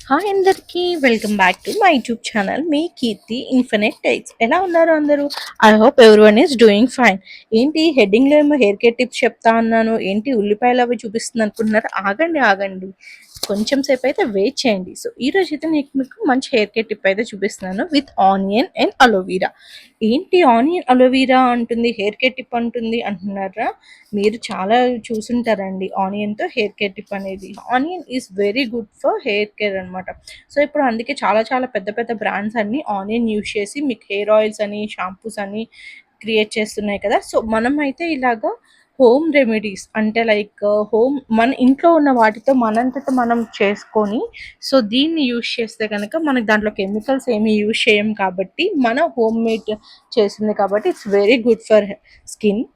Hi అందరికీ welcome back to my YouTube channel మీ Keerthi infinite టైక్స్. ఎలా ఉన్నారు అందరూ? I hope everyone is doing fine. ఏంటి హెడ్డింగ్లో ఏమో హెయిర్ కేర్ టిప్స్ చెప్తా అన్నాను, ఏంటి ఉల్లిపాయలు అవి చూపిస్తుంది అనుకుంటున్నారు? ఆగండి ఆగండి, కొంచెం సేపు అయితే వెయిట్ చేయండి. సో ఈ రోజు అయితే నేను మీకు మంచి హెయిర్ కేర్ టిప్ అయితే చూపిస్తున్నాను విత్ ఆనియన్ అండ్ అలోవీరా. ఏంటి ఆనియన్ అలోవీరా అంటుంది, హెయిర్ కేర్ టిప్ అంటుంది అంటున్నారా? మీరు చాలా చూసుంటారండి ఆనియన్తో హెయిర్ కేర్ టిప్ అనేది. Onion is very good for hair care అనమాట. సో ఇప్పుడు అందుకే చాలా చాలా పెద్ద పెద్ద బ్రాండ్స్ అన్ని ఆనియన్ యూజ్ చేసి మీకు హెయిర్ ఆయిల్స్ అని షాంపూస్ అని క్రియేట్ చేస్తున్నాయి కదా. సో మనం అయితే ఇలాగా హోమ్ రెమెడీస్ అంటే లైక్ హోమ్ మన ఇంట్లో ఉన్న వాటితో మనంతట మనం చేసుకొని, సో దీన్ని యూజ్ చేస్తే కనుక మనకి దాంట్లో కెమికల్స్ ఏమి యూజ్ చేయం కాబట్టి మన హోమ్ మేడ్ చేసింది కాబట్టి it's very good for skin.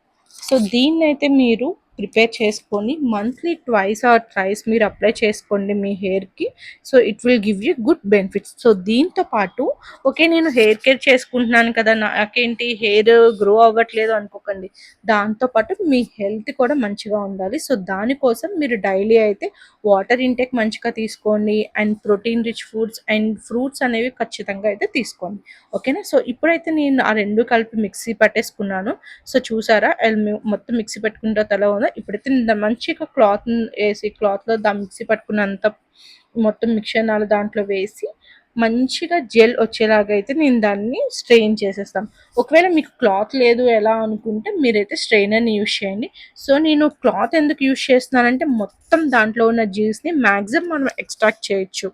So దీన్నైతే మీరు ప్రిపేర్ చేసుకొని మంత్లీ ట్వైస్ ఆర్ థ్రైస్ మీరు అప్లై చేసుకోండి మీ హెయిర్కి. So it will give you good benefits. So దీంతో పాటు ఓకే నేను హెయిర్ కేర్ చేసుకుంటున్నాను కదా, నాకేంటి హెయిర్ గ్రో అవ్వట్లేదు అనుకోకండి. దాంతోపాటు మీ హెల్త్ కూడా మంచిగా ఉండాలి. సో దానికోసం మీరు డైలీ అయితే వాటర్ ఇంటేక్ మంచిగా తీసుకోండి and protein rich foods and fruits అనేవి ఖచ్చితంగా అయితే తీసుకోండి. ఓకేనా? సో ఇప్పుడైతే నేను ఆ రెండు కలిపి మిక్సీ పట్టేసుకున్నాను. సో చూసారా మొత్తం మిక్సీ పెట్టుకున్న తర్వాత ఎలా ఉందో. ఇప్పుడైతే మంచిగా క్లాత్ వేసి క్లాత్లో మిక్సీ పట్టుకున్నంత మొత్తం మిక్చర్ దాంట్లో వేసి మంచిగా జెల్ వచ్చేలాగా అయితే నేను దాన్ని స్ట్రెయిన్ చేసేస్తాను. ఒకవేళ మీకు క్లాత్ లేదు ఎలా అనుకుంటే మీరైతే స్ట్రెయినర్ని యూజ్ చేయండి. సో నేను క్లాత్ ఎందుకు యూజ్ చేస్తున్నానంటే మొత్తం దాంట్లో ఉన్న జ్యూస్ని మ్యాక్సిమం మనం ఎక్స్ట్రాక్ట్ చేయొచ్చు.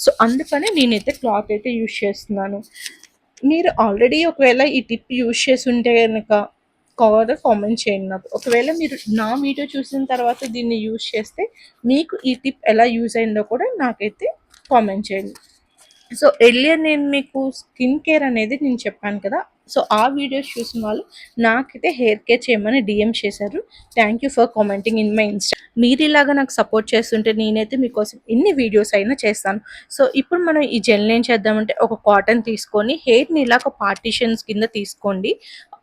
సో అందుకని నేనైతే క్లాత్ అయితే యూజ్ చేస్తున్నాను. మీరు ఆల్రెడీ ఒకవేళ ఈ టిప్ యూజ్ చేసి ఉంటే కనుక కామెంట్ చేయండి నాకు. ఒకవేళ మీరు నా వీడియో చూసిన తర్వాత దీన్ని యూజ్ చేస్తే మీకు ఈ టిప్ ఎలా యూజ్ అయిందో కూడా నాకైతే కామెంట్ చేయండి. సో ఎర్లియర్ నేను మీకు స్కిన్ కేర్ అనేది నేను చెప్పాను కదా. సో ఆ వీడియోస్ చూసిన వాళ్ళు నాకైతే హెయిర్ కేర్ చేయమని డిఎం చేశారు. Thank you for commenting in my Insta. మీరు ఇలాగా నాకు సపోర్ట్ చేస్తుంటే నేనైతే మీకోసం ఎన్ని వీడియోస్ అయినా చేస్తాను. సో ఇప్పుడు మనం ఈ జెల్ ఏం చేద్దామంటే ఒక కాటన్ తీసుకొని హెయిర్ని ఇలాగ పార్టీషన్స్ కింద తీసుకోండి.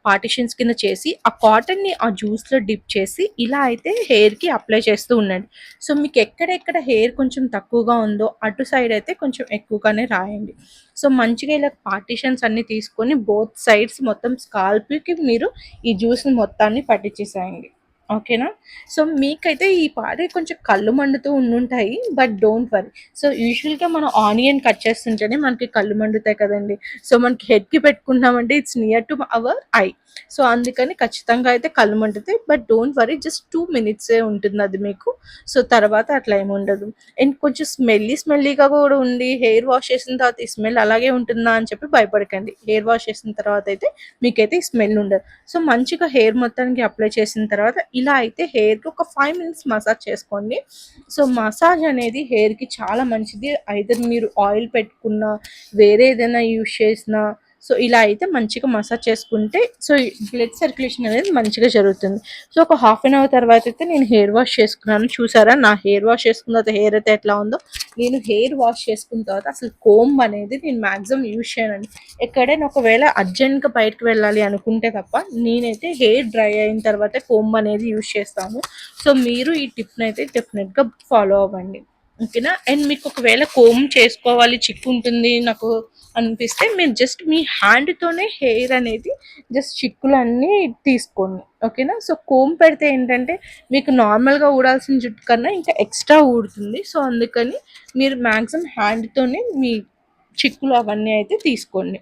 పార్టీషన్స్ కింద చేసి ఆ కాటన్ని ఆ జ్యూస్లో డిప్ చేసి ఇలా అయితే హెయిర్కి అప్లై చేస్తూ ఉండండి. సో మీకు ఎక్కడెక్కడ హెయిర్ కొంచెం తక్కువగా ఉందో అటు సైడ్ అయితే కొంచెం ఎక్కువగానే రాయండి. సో మంచిగా ఇలా పార్టీషన్స్ అన్నీ తీసుకొని బోత్ సైడ్స్ మొత్తం స్కాల్ప్కి మీరు ఈ జ్యూస్ని మొత్తాన్ని పట్టించేసేయండి. ఓకేనా? సో మీకైతే ఈ పాడే కొంచెం కళ్ళు మండుతూ ఉండుంటాయి, బట్ డోంట్ వరీ. సో యూజువల్గా మనం ఆనియన్ కట్ చేస్తుంటేనే మనకి కళ్ళు మండుతాయి కదండి. సో మనకి హెడ్కి పెట్టుకున్నామంటే it's near to our eye. So అందుకని ఖచ్చితంగా అయితే కళ్ళు మండుతాయి, but don't worry, just 2 minutes ఉంటుంది అది మీకు. సో తర్వాత అట్లా ఏమి ఉండదు. అండ్ కొంచెం స్మెల్లీగా కూడా ఉండి హెయిర్ వాష్ చేసిన తర్వాత ఈ స్మెల్ అలాగే ఉంటుందా అని చెప్పి భయపడకండి. హెయిర్ వాష్ చేసిన తర్వాత అయితే మీకైతే ఈ స్మెల్ ఉండదు. సో మంచిగా హెయిర్ మొత్తానికి అప్లై చేసిన తర్వాత ఇలా అయితే హెయిర్కి ఒక 5 minutes మసాజ్ చేసుకోండి. సో మసాజ్ అనేది హెయిర్కి చాలా మంచిది. ఐదర్ మీరు ఆయిల్ పెట్టుకున్నా వేరే ఏదైనా యూజ్ చేసినా సో ఇలా అయితే మంచిగా మసాజ్ చేసుకుంటే సో బ్లడ్ సర్క్యులేషన్ అనేది మంచిగా జరుగుతుంది. సో ఒక 1/2 an hour తర్వాత అయితే నేను హెయిర్ వాష్ చేసుకున్నాను. చూసారా నా హెయిర్ వాష్ చేసుకున్న తర్వాత హెయిర్ అయితే ఎట్లా ఉందో. నేను హెయిర్ వాష్ చేసుకున్న తర్వాత అసలు కోంబ్ అనేది నేను మ్యాక్సిమం యూజ్ చేయనండి. ఎక్కడైనా ఒకవేళ అర్జెంట్గా బయటకు వెళ్ళాలి అనుకుంటే తప్ప నేనైతే హెయిర్ డ్రై అయిన తర్వాత కోంబ్ అనేది యూజ్ చేస్తాను. సో మీరు ఈ టిప్ని అయితే డెఫినెట్గా ఫాలో అవ్వండి. ఓకేనా? అండ్ మీకు ఒకవేళ కోమ్ చేసుకోవాలి చిక్కు ఉంటుంది నాకు అనిపిస్తే మీరు జస్ట్ మీ హ్యాండ్తోనే హెయిర్ అనేది జస్ట్ చిక్కులన్నీ తీసుకోండి. ఓకేనా? సో కోమ్ పెడితే ఏంటంటే మీకు నార్మల్గా ఊడాల్సిన జుట్టు కన్నా ఇంకా ఎక్స్ట్రా ఊడుతుంది. సో అందుకని మీరు మ్యాక్సిమం హ్యాండ్తోనే మీ చిక్కులు అవన్నీ అయితే తీసుకోండి.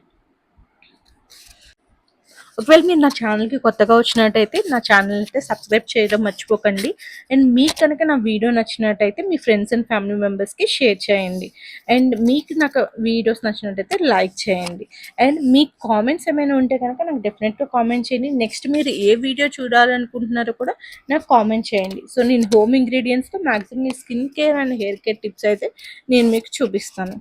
ఒకవేళ మీరు నా ఛానల్కి కొత్తగా వచ్చినట్టయితే నా ఛానల్ అయితే సబ్స్క్రైబ్ చేయడం మర్చిపోకండి. అండ్ మీకు కనుక నా వీడియో నచ్చినట్టయితే మీ ఫ్రెండ్స్ అండ్ ఫ్యామిలీ మెంబర్స్కి షేర్ చేయండి. అండ్ మీకు నాకు వీడియోస్ నచ్చినట్టయితే లైక్ చేయండి. అండ్ మీ కామెంట్స్ ఏమైనా ఉంటే కనుక నాకు డెఫినెట్గా కామెంట్ చేయండి. నెక్స్ట్ మీరు ఏ వీడియో చూడాలనుకుంటున్నారో కూడా నాకు కామెంట్ చేయండి. సో నేను హోమ్ ఇంగ్రీడియంట్స్తో మ్యాక్సిమం మీ skin care and hair care tips అయితే నేను మీకు చూపిస్తాను.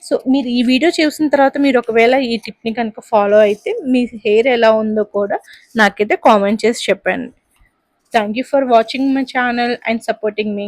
సో మీరు ఈ వీడియో చూసిన తర్వాత మీరు ఒకవేళ ఈ టిప్ని కనుక ఫాలో అయితే మీ హెయిర్ ఎలా ఉందో కూడా నాకైతే కామెంట్ చేసి చెప్పండి. Thank you for watching my channel and supporting me.